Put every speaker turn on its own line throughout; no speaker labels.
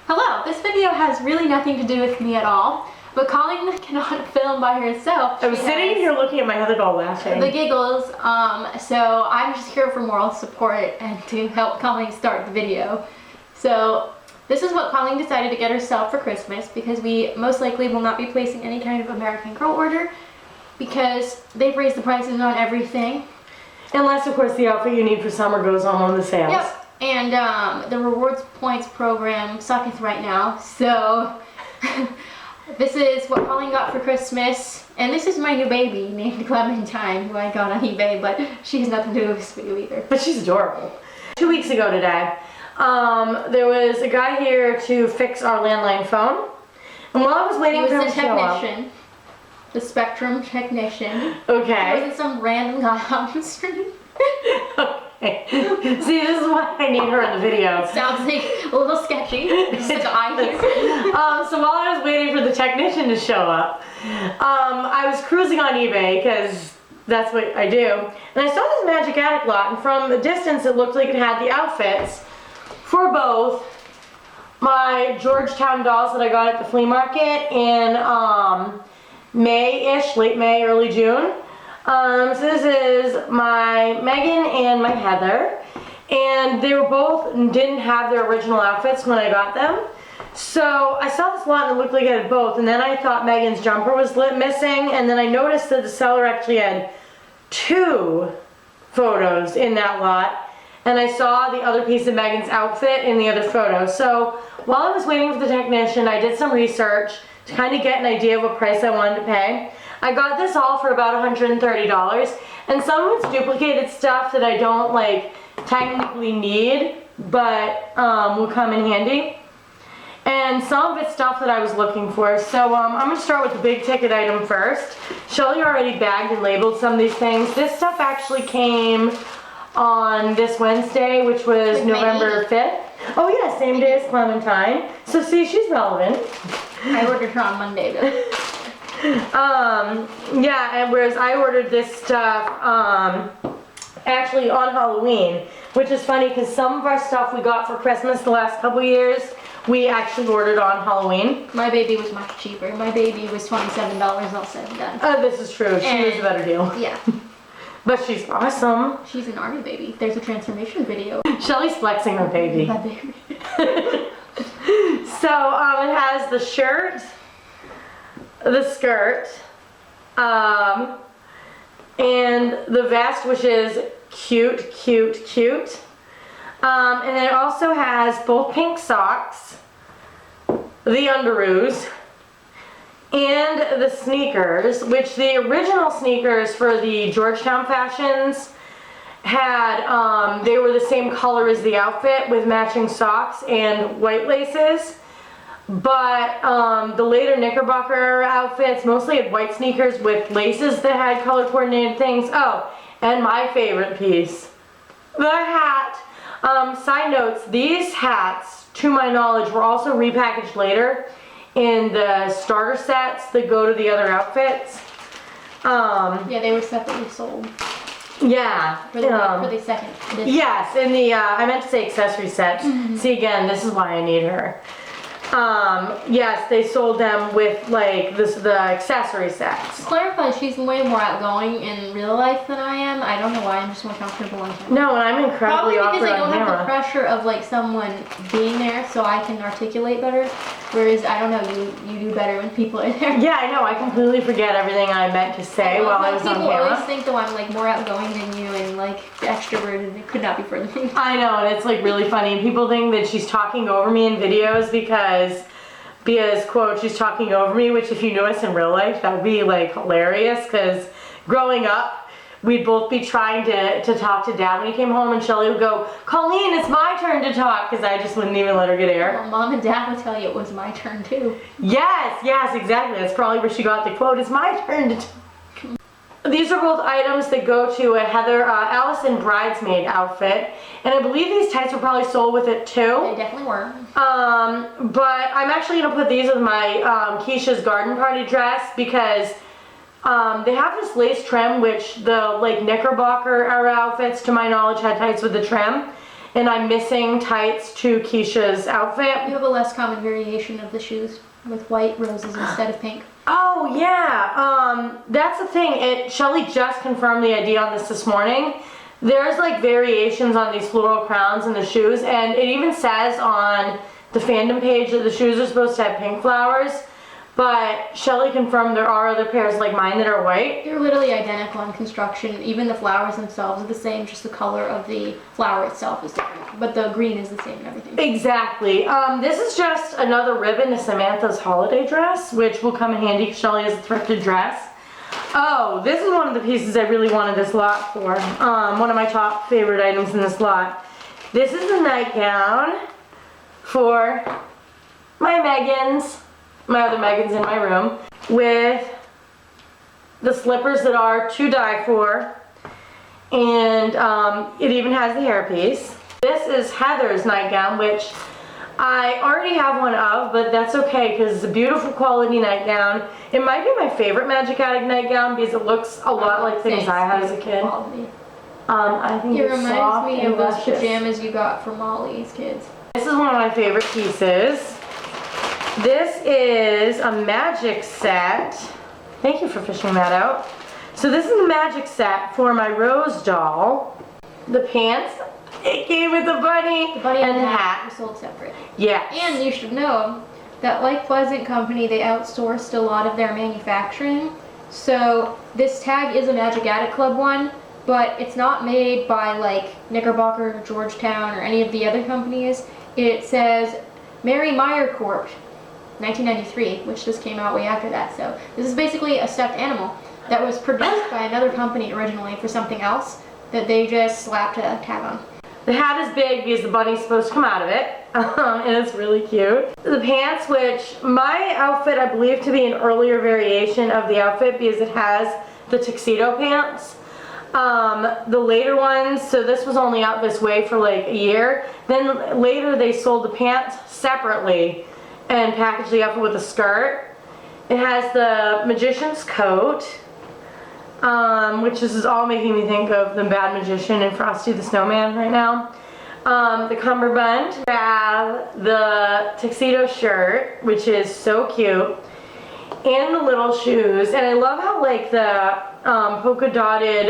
Hello, this video has really nothing to do with me at all, but Colleen cannot film by herself.
I was sitting here looking at my heather doll laughing.
The giggles, so I'm just here for moral support and to help Colleen start the video. So this is what Colleen decided to get herself for Christmas because we most likely will not be placing any kind of American Girl order because they've raised the prices on everything.
Unless, of course, the outfit you need for summer goes on the sales.
Yep. And the rewards points program sucketh right now, so this is what Colleen got for Christmas, and this is my new baby named Clementine, who I got on eBay, but she has nothing to do with this video either.
But she's adorable. 2 weeks ago today, there was a guy here to fix our landline phone, and while I was waiting for him to show up,
the Spectrum technician.
Okay.
It wasn't some random guy on the street.
Okay. See, this is why I need her in the video.
Sounds like a little sketchy. There's a guy here.
So while I was waiting for the technician to show up, I was cruising on eBay because that's what I do, and I saw this Magic Attic lot, and from a distance it looked like it had the outfits for both my Georgetown dolls that I got at the flea market in May-ish, late May, early June. So this is my Megan and my Heather, and they were both didn't have their original outfits when I got them. So I saw this lot and it looked like it had both, and then I thought Megan's jumper was missing, and then I noticed that the seller actually had 2 photos in that lot, and I saw the other piece of Megan's outfit in the other photo. So while I was waiting for the technician, I did some research to kind of get an idea of what price I wanted to pay. I got this all for about $130, and some of it's duplicated stuff that I don't technically need, but will come in handy. And some of it's stuff that I was looking for. So I'm gonna start with the big ticket item first. Shelly already bagged and labeled some of these things. This stuff actually came on this Wednesday, which was November 5th. Oh yeah, same day as Clementine. So see, she's relevant.
I ordered her on Monday though.
Yeah, and whereas I ordered this stuff actually on Halloween, which is funny because some of our stuff we got for Christmas the last couple years we actually ordered on Halloween.
My baby was much cheaper. My baby was $27 all said and done.
This is true. She was a better deal.
Yeah.
But she's awesome.
She's an army baby. There's a transformation video.
Shelly's flexing her baby.
My baby.
So it has the shirt, the skirt, and the vest, which is cute, cute, cute. And it also has both pink socks, the underoos, and the sneakers, which the original sneakers for the Georgetown fashions had, they were the same color as the outfit with matching socks and white laces. But the later Knickerbocker outfits mostly had white sneakers with laces that had color coordinated things. Oh, and my favorite piece, the hat. Side notes, these hats, to my knowledge, were also repackaged later in the starter sets that go to the other outfits.
Yeah, they were separately sold.
Yeah.
For the second edition.
Yes, in the, I meant to say accessory sets. See, again, this is why I need her. Yes, they sold them with the accessory sets.
To clarify, she's way more outgoing in real life than I am. I don't know why, I'm just more comfortable on camera.
No, and I'm incredibly awkward on camera.
Probably because I don't have the pressure of someone being there, so I can articulate better. Whereas, I don't know, you do better when people are there.
Yeah, I know, I completely forget everything I meant to say while I was on camera.
People always think though I'm more outgoing than you and extroverted, and it could not be further from me.
I know, and it's really funny. People think that she's talking over me in videos because quote, she's talking over me, which if you knew us in real life, that would be hilarious, because growing up, we'd both be trying to talk to Dad when he came home, and Shelly would go, Colleen, it's my turn to talk, because I just wouldn't even let her get air.
Well, Mom and Dad would tell you it was my turn too.
Yes, exactly. That's probably where she got the quote, it's my turn to talk. These are both items that go to a Heather Allison bridesmaid outfit, and I believe these tights were probably sold with it too.
They definitely were.
But I'm actually gonna put these with my Keisha's garden party dress because they have this lace trim, which the Knickerbocker era outfits, to my knowledge, had tights with the trim. and I'm missing tights to Keisha's outfit.
You have a less common variation of the shoes with white roses instead of pink.
Oh yeah, that's the thing. Shelly just confirmed the idea on this morning. There's like variations on these floral crowns in the shoes, and it even says on the fandom page that the shoes are supposed to have pink flowers, but Shelly confirmed there are other pairs like mine that are white.
They're literally identical in construction. Even the flowers themselves are the same, just the color of the flower itself is different. But the green is the same and everything.
Exactly. This is just another ribbon to Samantha's holiday dress, which will come in handy because Shelly has a thrifted dress. Oh, this is one of the pieces I really wanted this lot for. One of my top favorite items in this lot. This is the nightgown for my Megans, my other Megans in my room, with the slippers that are to die for, and it even has the hairpiece. This is Heather's nightgown, which I already have one of, but that's okay because it's a beautiful quality nightgown. It might be my favorite Magic Attic nightgown because it looks a lot like things I had as a kid. I think
it
it's
reminds
soft
me
and
of those
luscious.
pajamas you got for Molly's kids.
This is one of my favorite pieces. This is a magic set. Thank you for fishing that out. So this is a magic set for my Rose doll. The pants, it came with the bunny,
The bunny
and
and
the
the
hat.
were sold separate.
Yeah.
And you should know that like Pleasant Company, they outsourced a lot of their manufacturing. So this tag is a Magic Attic Club one, but it's not made by like Knickerbocker, Georgetown, or any of the other companies. It says Mary Meyer Corp. 1993, which just came out way after that. So this is basically a stuffed animal that was produced by another company originally for something else that they just slapped a tag on.
The hat is big because the bunny's supposed to come out of it, and it's really cute. The pants, which my outfit I believe to be an earlier variation of the outfit because it has the tuxedo pants. The later ones, so this was only out this way for like a year. Then later they sold the pants separately and packaged the outfit with a skirt. It has the magician's coat, which is all making me think of the Bad Magician and Frosty the Snowman right now. The cummerbund. We have the tuxedo shirt, which is so cute, and the little shoes. And I love how like the polka dotted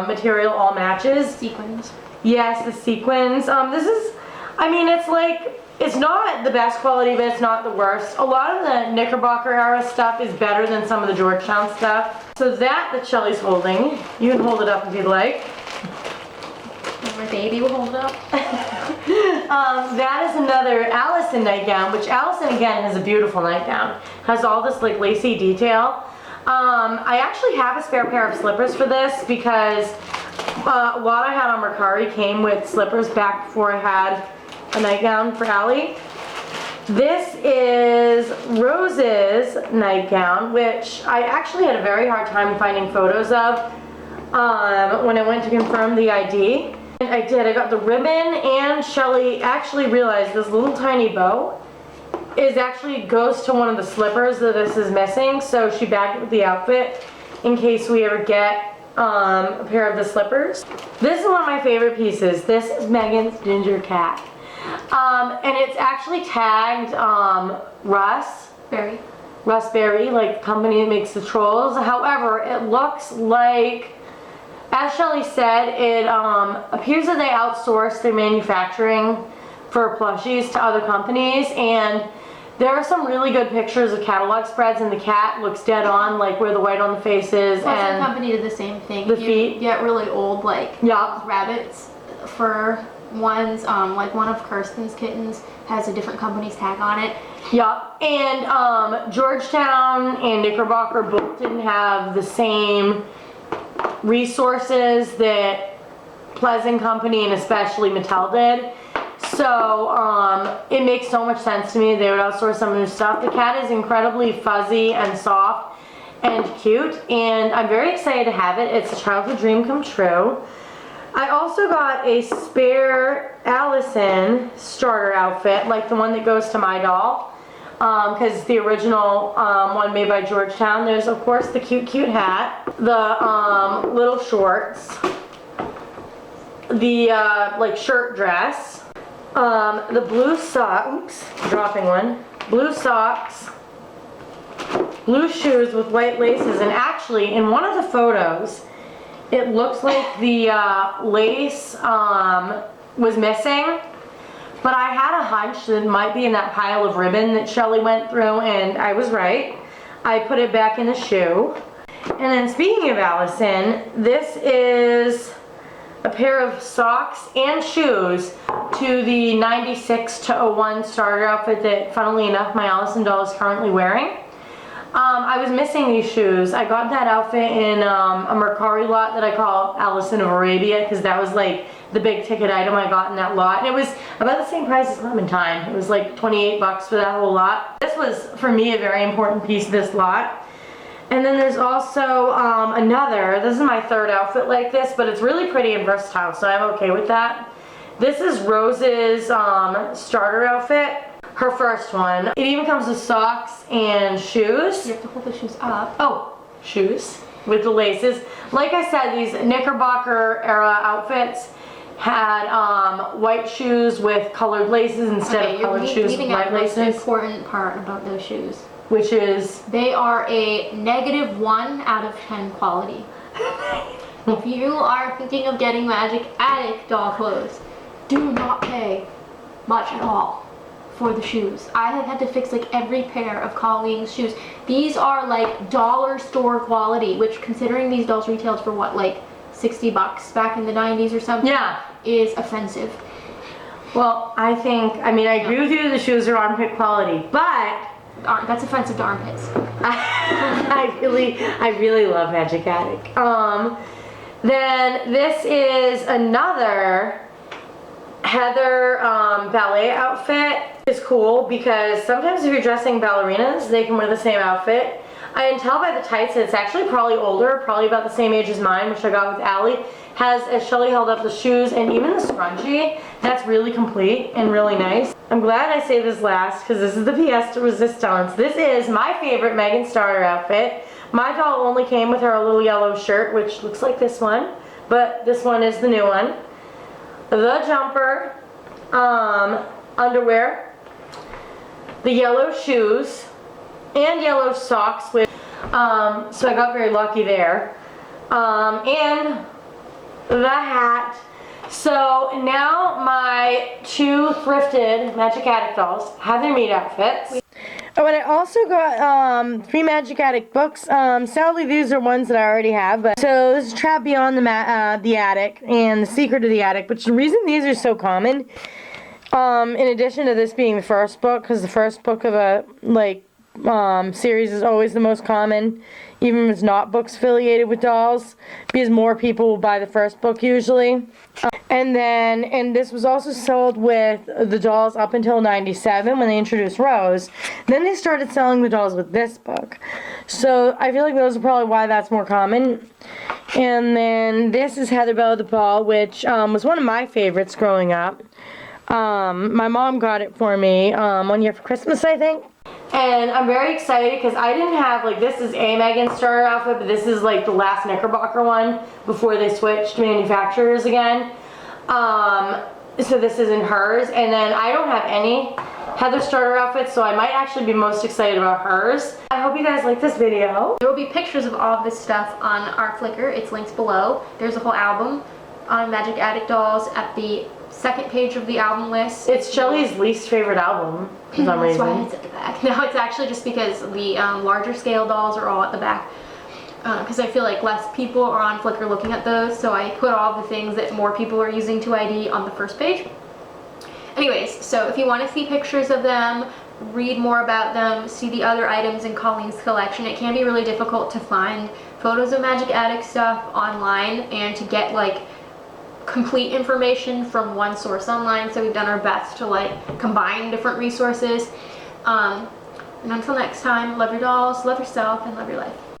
material all matches.
Sequins.
Yes, the sequins. This is, I mean, it's like, it's not the best quality, but it's not the worst. A lot of the Knickerbocker era stuff is better than some of the Georgetown stuff. So that Shelly's holding, you can hold it up if you'd like.
And my baby will hold it up.
That is another Allison nightgown, which Allison again has a beautiful nightgown. Has all this like lacy detail. I actually have a spare pair of slippers for this because a lot I had on Mercari came with slippers back before I had a nightgown for Allie. This is Rose's nightgown, which I actually had a very hard time finding photos of when I went to confirm the ID. And I did, I got the ribbon, and Shelly actually realized this little tiny bow actually goes to one of the slippers that this is missing, so she bagged it with the outfit in case we ever get a pair of the slippers. This is one of my favorite pieces. This is Megan's ginger cat. And it's actually tagged Russ Berry, like the company that makes the trolls. However, it looks like, as Shelly said, it appears that they outsource their manufacturing for plushies to other companies, and there are some really good pictures of catalog spreads, and the cat looks dead on, like where the white on the face is.
Pleasant
And
Company did the same thing.
the
You
feet.
get really old, like
Yeah.
rabbits fur ones. Like one of Kirsten's kittens has a different company's tag on it.
Yup, and Georgetown and Knickerbocker both didn't have the same resources that Pleasant Company and especially Mattel did. So it makes so much sense to me they would outsource some of their stuff. The cat is incredibly fuzzy and soft and cute, and I'm very excited to have it. It's a childhood dream come true. I also got a spare Allison starter outfit, like the one that goes to my doll, because the original one made by Georgetown. There's of course the cute hat, the little shorts, the like shirt dress, the blue socks, dropping one, blue socks, blue shoes with white laces, and actually in one of the photos it looks like the lace was missing, but I had a hunch that it might be in that pile of ribbon that Shelly went through, and I was right. I put it back in the shoe. And then speaking of Allison, this is a pair of socks and shoes to the 96 to 01 starter outfit that, funnily enough, my Allison doll is currently wearing. I was missing these shoes. I got that outfit in a Mercari lot that I call Allison of Arabia, because that was like the big ticket item I got in that lot. And it was about the same price as Clementine. It was like 28 bucks for that whole lot. This was, for me, a very important piece of this lot. And then there's also another, this is my third outfit like this, but it's really pretty and versatile, so I'm okay with that. This is Rose's starter outfit, her first one. It even comes with socks and shoes.
You have to hold the shoes up.
Oh, shoes with the laces. Like I said, these Knickerbocker era outfits had white shoes with colored laces instead of colored shoes with white laces.
The most important part about those shoes,
which is
they are a -1 out of 10 quality. If you are thinking of getting Magic Attic doll clothes, do not pay much at all for the shoes. I have had to fix like every pair of Colleen's shoes. These are like dollar store quality, which, considering these dolls retailed for what, like 60 bucks back in the 90s or something,
yeah,
is offensive.
Well, I agree with you, the shoes are armpit quality, but
that's offensive to armpits.
I really love Magic Attic. Then this is another Heather ballet outfit. Is cool because sometimes if you're dressing ballerinas, they can wear the same outfit. I can tell by the tights that it's actually probably older, probably about the same age as mine, which I got with Allie. Has, as Shelly held up, the shoes and even the scrunchie. That's really complete and really nice. I'm glad I saved this last because this is the pièce de résistance. This is my favorite Megan starter outfit. My doll only came with her little yellow shirt, which looks like this one, but this one is the new one. The jumper, underwear, the yellow shoes, and yellow socks with, so I got very lucky there, and the hat. So now my two thrifted Magic Attic dolls have their meet outfits. Oh, and I also got 3 Magic Attic books. Sadly, these are ones that I already have. But so this is Trap Beyond the Attic and The Secret of the Attic. But the reason these are so common, in addition to this being the first book, because the first book of a series is always the most common, even if it's not books affiliated with dolls, because more people will buy the first book usually. And this was also sold with the dolls up until 97 when they introduced Rose. Then they started selling the dolls with this book. So I feel like those are probably why that's more common. And then this is Heather Belle the Ball, which was one of my favorites growing up. My mom got it for me 1 year for Christmas, I think. And I'm very excited because I didn't have, this is a Megan starter outfit, but this is the last Knickerbocker one before they switched manufacturers again. So this isn't hers. And then I don't have any Heather starter outfits, so I might actually be most excited about hers. I hope you guys like this video.
There will be pictures of all of this stuff on our Flickr. It's links below. There's a whole album on Magic Attic dolls at the second page of the album list.
It's Shelly's least favorite album for some reason.
That's why it's at the back. No, it's actually just because the larger scale dolls are all at the back. Because I feel like less people are on Flickr looking at those, so I put all the things that more people are using to ID on the first page. Anyways, so if you want to see pictures of them, read more about them, see the other items in Colleen's collection, it can be really difficult to find photos of Magic Attic stuff online and to get complete information from one source online, so we've done our best to combine different resources. And until next time, love your dolls, love yourself, and love your life.